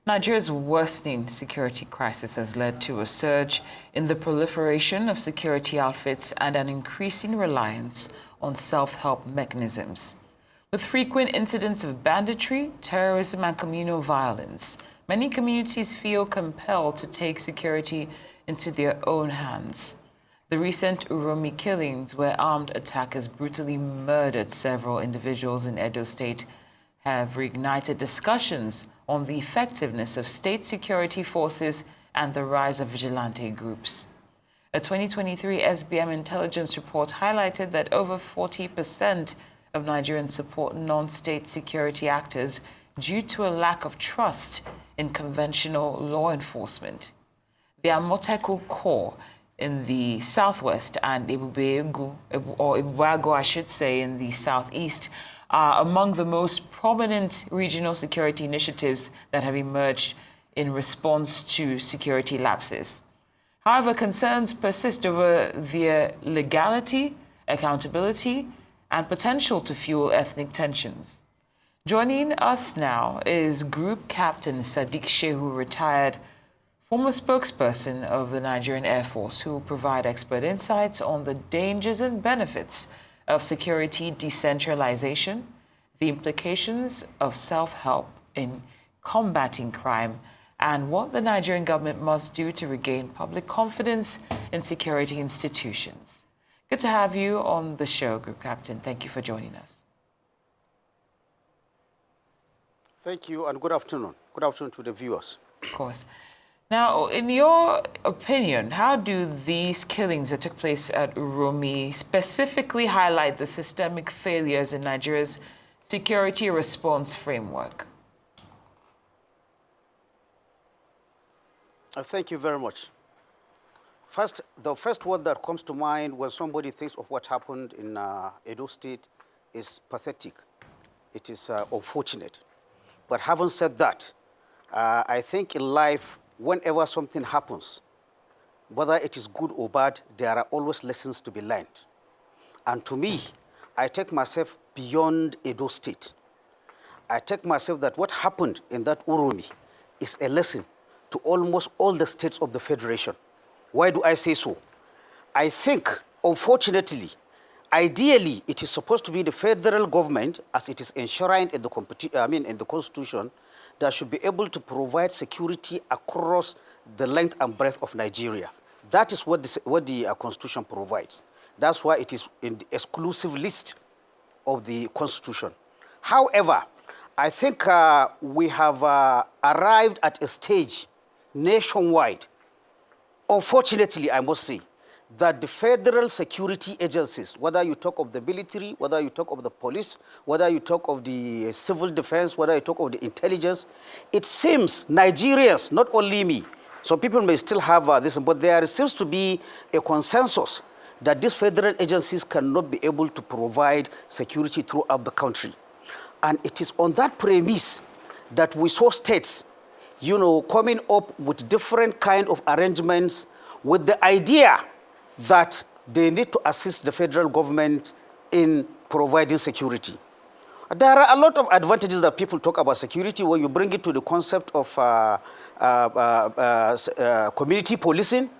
Nigeria's worsening security crisis has led to a surge in the proliferation of security outfits and an increasing reliance on self-help mechanisms. With frequent incidents of banditry, terrorism, and communal violence, many communities feel compelled to take security into their own hands. The recent Uromi killings, where armed attackers brutally murdered several individuals in Edo State, have reignited discussions on the effectiveness of state security forces and the rise of vigilante groups. A 2023 SBM intelligence report highlighted that over 40% of Nigerians support non-state security actors due to a lack of trust in conventional law enforcement. The Amotekun Corps in the southwest and Ibuago, I should say, in the southeast, are among the most prominent regional security initiatives that have emerged in response to security lapses. However, concerns persist over their legality, accountability, and potential to fuel ethnic tensions. Joining us now is Group Captain Sadiq Shehu, retired former spokesperson of the Nigerian Air Force, who will provide expert insights on the dangers and benefits of security decentralization, the implications of self-help in combating crime, and what the Nigerian government must do to regain public confidence in security institutions. Good to have you on the show, Group Captain. Thank you for joining us. Thank you, and good afternoon. Good afternoon to the viewers. Of course. Now, in your opinion, how do these killings that took place at Uromi specifically highlight the systemic failures in Nigeria's security response framework? Thank you very much. The first word that comes to mind when somebody thinks of what happened in Edo State is pathetic. It is unfortunate. But having said that, I think in life, whenever something happens, whether it is good or bad, there are always lessons to be learned. And to me, I take myself beyond Edo State. I take myself that what happened in that Uromi is a lesson to almost all the states of the Federation. Why do I say so? I think, unfortunately, ideally, it is supposed to be the federal government, as it is enshrined in the Constitution, that should be able to provide security across the length and breadth of Nigeria. That is what the Constitution provides. That's why it is in the exclusive list of the Constitution. However, I think we have arrived at a stage nationwide, unfortunately, I must say, that the federal security agencies, whether you talk of the military, whether you talk of the police, whether you talk of the civil defense, whether you talk of the intelligence, it seems Nigerians, not only me, some people may still have this, but there seems to be a consensus that these federal agencies cannot be able to provide security throughout the country. And it is on that premise that we saw states, coming up with different kind of arrangements with the idea that they need to assist the federal government in providing security. There are a lot of advantages that people talk about security when you bring it to the concept of community policing.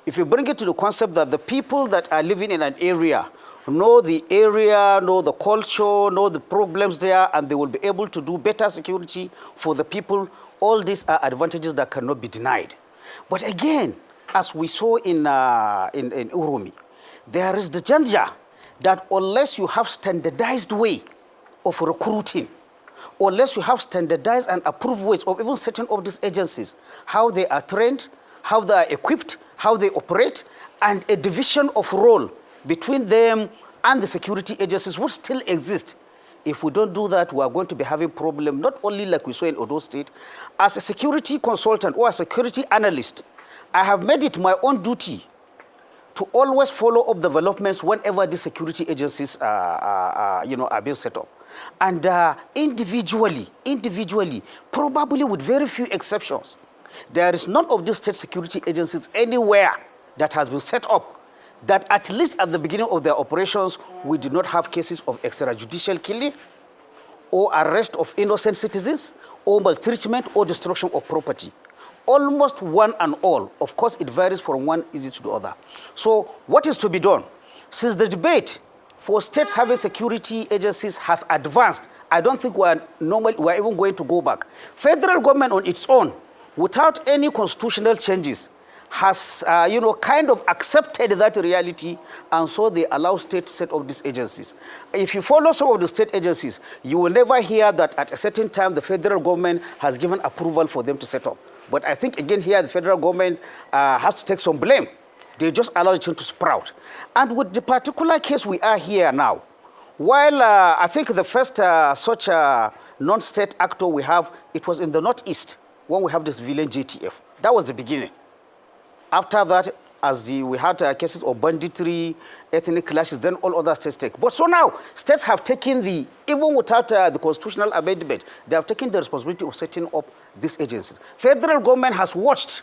If you bring it to the concept that the people that are living in an area know the area, know the culture, know the problems there, and they will be able to do better security for the people, all these are advantages that cannot be denied. But again, as we saw in Uromi, there is the danger that unless you have standardized way of recruiting, unless you have standardized and approved ways of even setting up these agencies, how they are trained, how they are equipped, how they operate, and a division of role between them and the security agencies would still exist. If we don't do that, we are going to be having problem, not only like we saw in Edo State. As a security consultant or a security analyst, I have made it my own duty to always follow up developments whenever the security agencies are being set up. And individually, probably with very few exceptions, there is none of these state security agencies anywhere that has been set up that at least at the beginning of their operations, we do not have cases of extrajudicial killing or arrest of innocent citizens, or maltreatment or destruction of property. Almost one and all. Of course, it varies from one issue to the other. So what is to be done? Since the debate for states having security agencies has advanced, I don't think we're even going to go back. Federal government on its own, without any constitutional changes, has kind of accepted that reality, and so they allow states to set up these agencies. If you follow some of the state agencies, you will never hear that at a certain time the federal government has given approval for them to set up. But I think again here the federal government has to take some blame. They just allow it to sprout. And with the particular case we are here now, while I think the first such non-state actor we have, it was in the Northeast when we have this villain JTF. That was the beginning. After that, we had cases of banditry, ethnic clashes, then all other states take. But so now, states have taken even without the constitutional amendment, they have taken the responsibility of setting up these agencies. Federal government has watched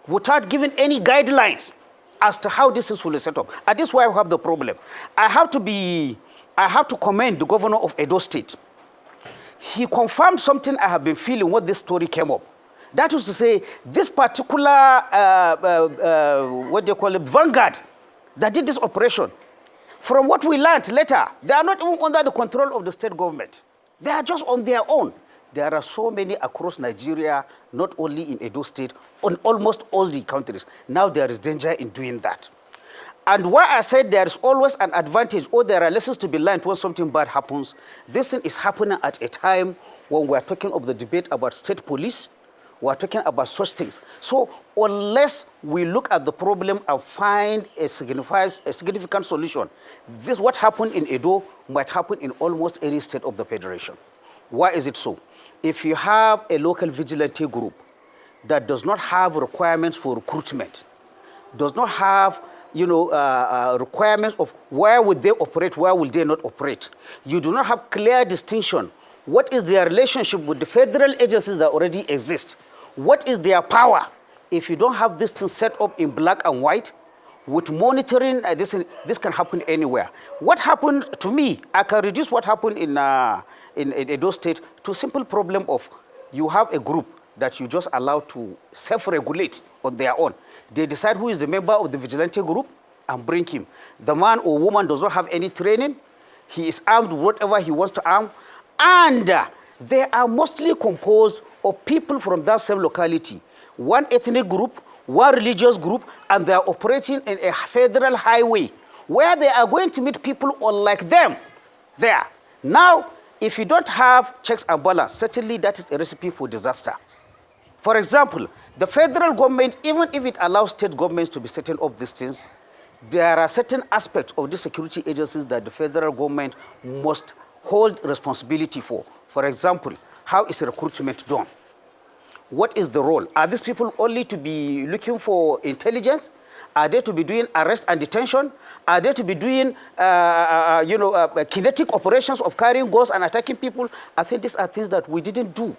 without giving any guidelines as to how this is fully set up. And this is why I have the problem. I have to commend the governor of Edo State. He confirmed something I have been feeling when this story came up. That was to say, this particular, what they call it, vanguard that did this operation, from what we learned later, they are not even under the control of the state government. They are just on their own. There are so many across Nigeria, not only in Edo State, on almost all the countries. Now there is danger in doing that. And why I said there is always an advantage, or there are lessons to be learned when something bad happens, this thing is happening at a time when we are talking of the debate about state police. We are talking about such things. So unless we look at the problem and find a significant solution, what happened in Edo might happen in almost any state of the federation. Why is it so? If you have a local vigilante group that does not have requirements for recruitment, does not have requirements of where would they operate, where will they not operate, you do not have clear distinction. What is their relationship with the federal agencies that already exist? What is their power? If you don't have this thing set up in black and white, with monitoring, this can happen anywhere. What happened to me, I can reduce what happened in Edo State to a simple problem of you have a group that you just allow to self-regulate on their own. They decide who is the member of the vigilante group and bring him. The man or woman does not have any training. He is armed with whatever he wants to arm. And they are mostly composed of people from that same locality. One ethnic group, one religious group, and they are operating in a federal highway where they are going to meet people unlike them there. Now, if you don't have checks and balance, certainly that is a recipe for disaster. For example, the federal government, even if it allows state governments to be setting up these things, there are certain aspects of the security agencies that the federal government must hold responsibility for. For example, how is recruitment done? What is the role? Are these people only to be looking for intelligence? Are they to be doing arrest and detention? Are they to be doing, kinetic operations of carrying guns and attacking people? I think these are things that we didn't do.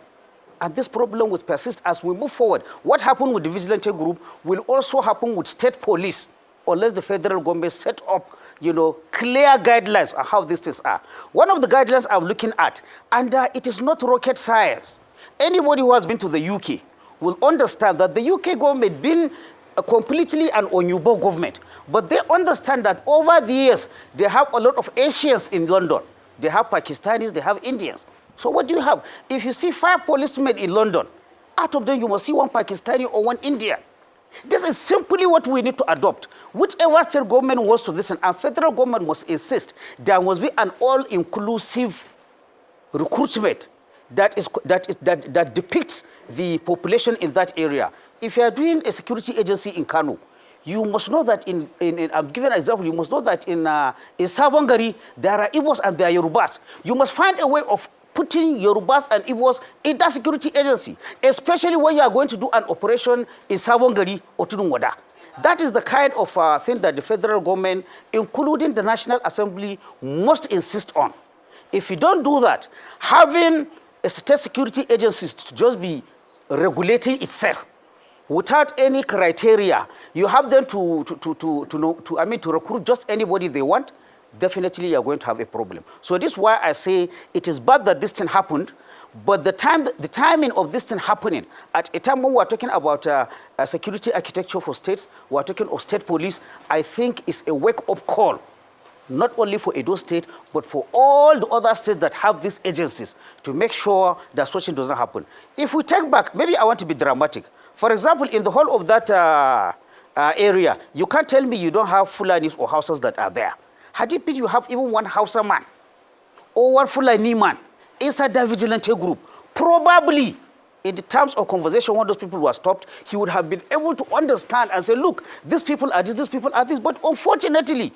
And this problem will persist as we move forward. What happened with the vigilante group will also happen with state police, unless the federal government set up, clear guidelines on how these things are. One of the guidelines I'm looking at, and it is not rocket science. Anybody who has been to the UK will understand that the UK government been completely an Onyubo government, but they understand that over the years, they have a lot of Asians in London. They have Pakistanis, they have Indians. So what do you have? If you see 5 policemen in London, out of them you must see 1 Pakistani or 1 Indian. This is simply what we need to adopt. Whichever state government wants to listen, and federal government must insist, there must be an all-inclusive recruitment that depicts the population in that area. If you are doing a security agency in Kano, you must know that I'm giving an example, you must know that in Sabongari, there are Igbos and there are Yorubas. You must find a way of putting Yorubas and Igbos in that security agency, especially when you are going to do an operation in Sabongari or Tudunwada. That is the kind of thing that the federal government, including the National Assembly, must insist on. If you don't do that, having a state security agency to just be regulating itself without any criteria, you have them to recruit just anybody they want, definitely you're going to have a problem. So this is why I say it is bad that this thing happened, but the timing of this thing happening, at a time when we're talking about security architecture for states, we're talking of state police, I think is a wake-up call, not only for Edo State, but for all the other states that have these agencies to make sure that such thing does not happen. If we take back, maybe I want to be dramatic. For example, in the whole of that area, you can't tell me you don't have Fulanis or Hausas that are there. Hadipit, you have even one Hausa man or one Fulani man inside that vigilante group. Probably, in the terms of conversation, when those people were stopped, he would have been able to understand and say, look, these people are this, these people are this. But unfortunately,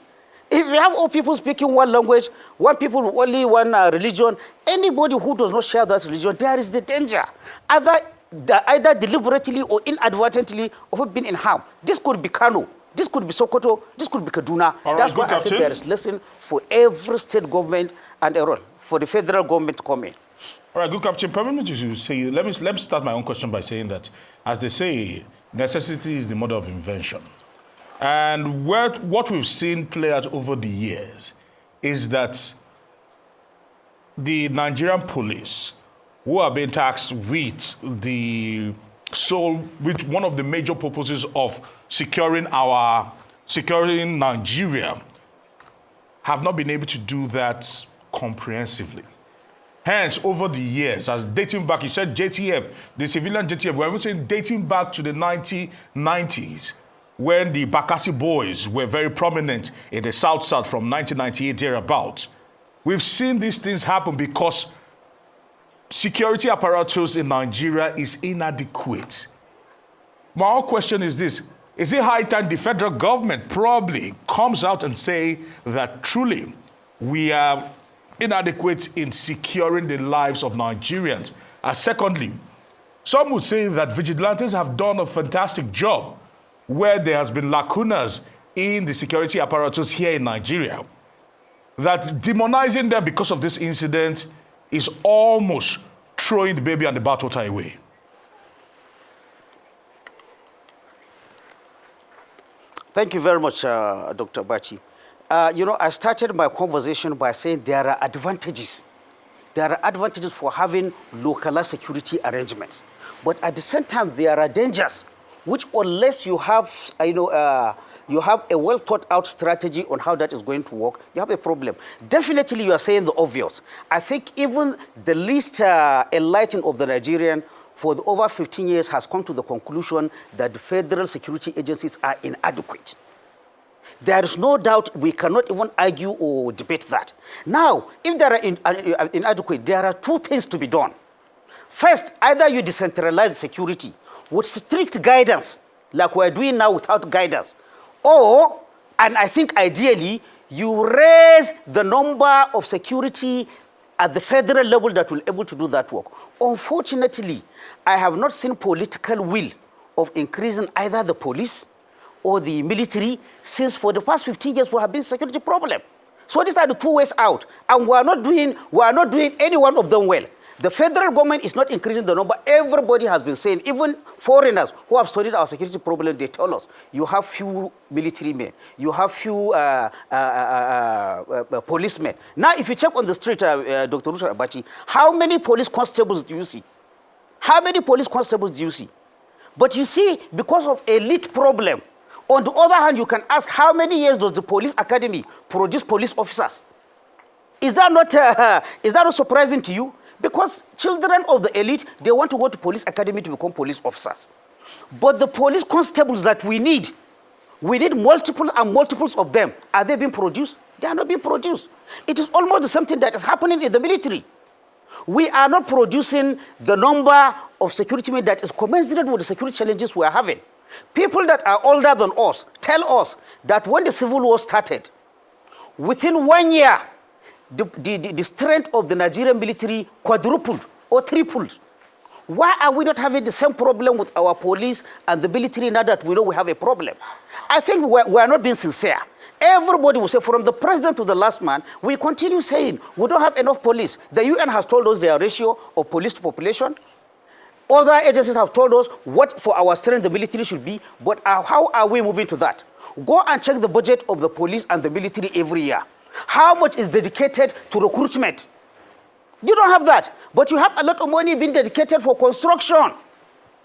if you have all people speaking one language, one people with only one religion, anybody who does not share that religion, there is the danger. Either deliberately or inadvertently of being in harm. This could be Kano, this could be Sokoto, this could be Kaduna. Right, that's why I Captain. said there is lesson for every state government and a role for the federal government to come in. All right, good Captain. Permit me to say, let me start my own question by saying that, as they say, necessity is the mother of invention. And what we've seen play out over the years is that the Nigerian police, who are being tasked with with one of the major purposes of securing Nigeria, have not been able to do that comprehensively. Hence, over the years, as dating back, you said JTF, the civilian JTF, we're even saying dating back to the 1990s, when the Bakassi boys were very prominent in the South-South from 1998 thereabouts. We've seen these things happen because security apparatus in Nigeria is inadequate. My whole question is this: is it high time the federal government probably comes out and say that truly we are inadequate in securing the lives of Nigerians? Secondly, some would say that vigilantes have done a fantastic job where there has been lacunas in the security apparatus here in Nigeria, that demonizing them because of this incident is almost throwing the baby and the bathwater away. Thank you very much, Dr. Bachi. I started my conversation by saying there are advantages. There are advantages for having localized security arrangements. But at the same time, there are dangers, which unless you have, you have a well-thought-out strategy on how that is going to work, you have a problem. Definitely, you are saying the obvious. I think even the least enlightened of the Nigerian for the over 15 years has come to the conclusion that the federal security agencies are inadequate. There is no doubt, we cannot even argue or debate that. Now, if they are inadequate, there are two things to be done. First, either you decentralize security with strict guidance, like we're doing now without guidance, or, and I think ideally, you raise the number of security at the federal level that will be able to do that work. Unfortunately, I have not seen political will of increasing either the police or the military since for the past 15 years we have been security problem. So these are the two ways out, and we are not doing any one of them well. The federal government is not increasing the number. Everybody has been saying, even foreigners who have studied our security problem, they tell us, you have few military men, you have few policemen. Now, if you check on the street, Dr. Rusha Abachi, how many police constables do you see? How many police constables do you see? But you see, because of elite problem, on the other hand, you can ask, how many years does the police academy produce police officers? Is that not surprising to you? Because children of the elite, they want to go to police academy to become police officers. But the police constables that we need multiple and multiples of them. Are they being produced? They are not being produced. It is almost the same thing that is happening in the military. We are not producing the number of security men that is commensurate with the security challenges we are having. People that are older than us tell us that when the Civil War started, within 1 year, the strength of the Nigerian military quadrupled or tripled. Why are we not having the same problem with our police and the military now that we know we have a problem? I think we are not being sincere. Everybody will say, from the president to the last man, we continue saying we don't have enough police. The UN has told us their ratio of police to population. Other agencies have told us what for our strength the military should be, but how are we moving to that? Go and check the budget of the police and the military every year. How much is dedicated to recruitment? You don't have that. But you have a lot of money being dedicated for construction.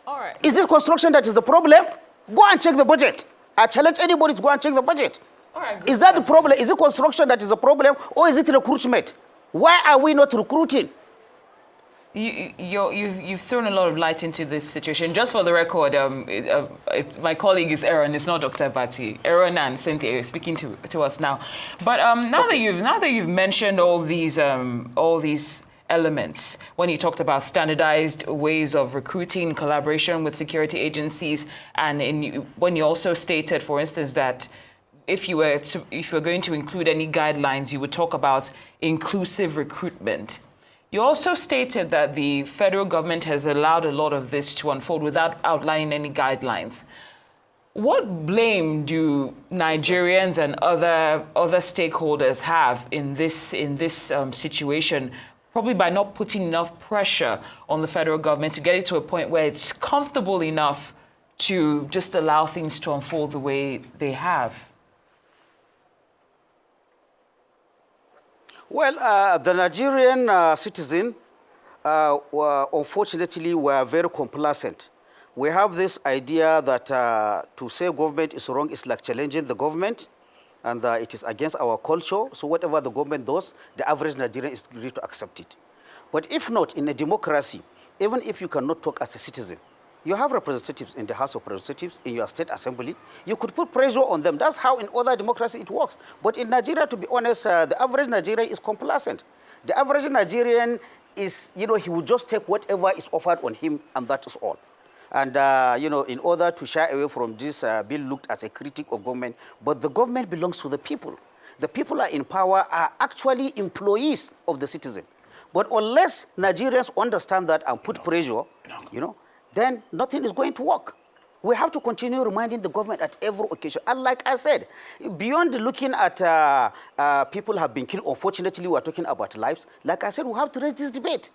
All right. Is this construction that is the problem? Go and check the budget. I challenge anybody to go and check the budget. All right, is that the problem? Is it construction that is the problem, or is it recruitment? Why are we not recruiting? You've thrown a lot of light into this situation. Just for the record, my colleague is Aaron. It's not Dr. Bati. Aaron and Cynthia are speaking to us now. But now that you've mentioned all these elements, when you talked about standardized ways of recruiting, collaboration with security agencies, and when you also stated, for instance, that if you were going to include any guidelines, you would talk about inclusive recruitment. You also stated that the federal government has allowed a lot of this to unfold without outlining any guidelines. What blame do Nigerians and other stakeholders have in this situation, probably by not putting enough pressure on the federal government to get it to a point where it's comfortable enough to just allow things to unfold the way they have? Well, the Nigerian citizen, unfortunately, were very complacent. We have this idea that to say government is wrong is like challenging the government, and it is against our culture. So whatever the government does, the average Nigerian is ready to accept it. But if not, in a democracy, even if you cannot talk as a citizen, you have representatives in the House of Representatives, in your state assembly. You could put pressure on them. That's how in other democracies it works. But in Nigeria, to be honest, the average Nigerian is complacent. The average Nigerian is, he would just take whatever is offered on him, and that is all. And, in order to shy away from this, being looked as a critic of government, but the government belongs to the people. The people are in power, are actually employees of the citizen. But unless Nigerians understand that and put pressure, then nothing is going to work. We have to continue reminding the government at every occasion. And like I said, beyond looking at people have been killed, unfortunately, we are talking about lives. Like I said, we have to raise this debate.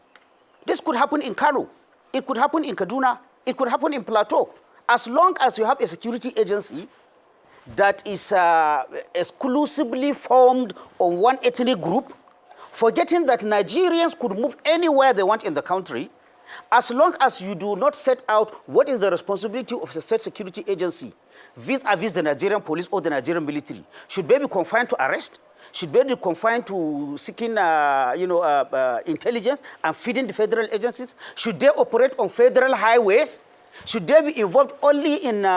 This could happen in Kano. It could happen in Kaduna. It could happen in Plateau. As long as you have a security agency that is exclusively formed on one ethnic group, forgetting that Nigerians could move anywhere they want in the country, as long as you do not set out what is the responsibility of the state security agency vis-a-vis the Nigerian police or the Nigerian military. Should they be confined to arrest? Should they be confined to seeking intelligence and feeding the federal agencies? Should they operate on federal highways? Should they be involved only in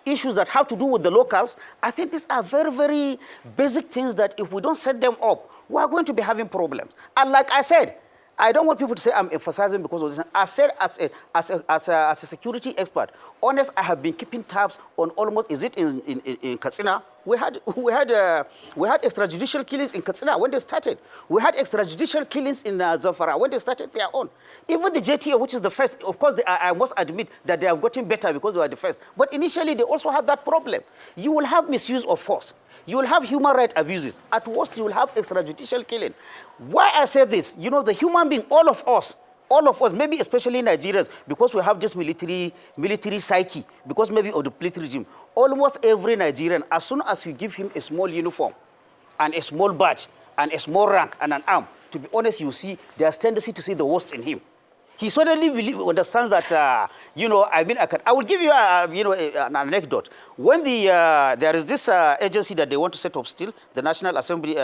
issues that have to do with the locals? I think these are very, very basic things that if we don't set them up, we are going to be having problems. And like I said, I don't want people to say I'm emphasizing because of this. I said as a security expert, honest, I have been keeping tabs on almost, is it in Katsina? We had extrajudicial killings in Katsina when they started. We had extrajudicial killings in Zamfara when they started their own. Even the JTA, which is the first, of course, I must admit that they have gotten better because they were the first. But initially, they also had that problem. You will have misuse of force. You will have human rights abuses. At worst, you will have extrajudicial killing. Why I say this, the human being, all of us, maybe especially Nigerians, because we have this military psyche, because maybe of the military regime, almost every Nigerian, as soon as you give him a small uniform and a small badge and a small rank and an arm, to be honest, you see there's tendency to see the worst in him. He suddenly understands that, I will give you, an anecdote. When there is this agency that they want to set up still, the National Assembly,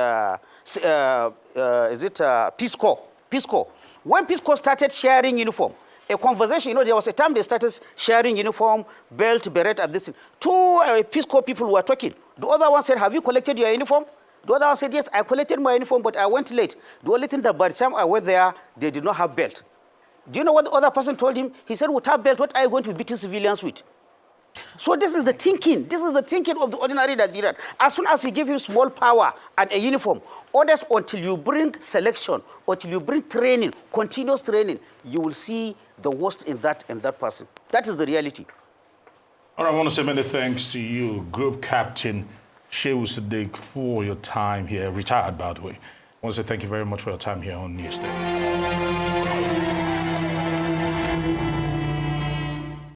Peace Corps? Peace Corps. When Peace Corps started sharing uniform, a conversation, there was a time they started sharing uniform, belt, beret, and this. Two Peace Corps people were talking. The other one said, have you collected your uniform? The other one said, yes, I collected my uniform, but I went late. The only thing that by the time I went there, they did not have belt. Do you know what the other person told him? He said, without belt, what are you going to be beating civilians with? So this is the thinking. This is the thinking of the ordinary Nigerian. As soon as you give him small power and a uniform, others, until you bring selection, until you bring training, continuous training, you will see the worst in that person. That is the reality. All right, I want to say many thanks to you, Group Captain Shehu Sadiq, for your time here, retired, by the way. I want to say thank you very much for your time here on Newsday.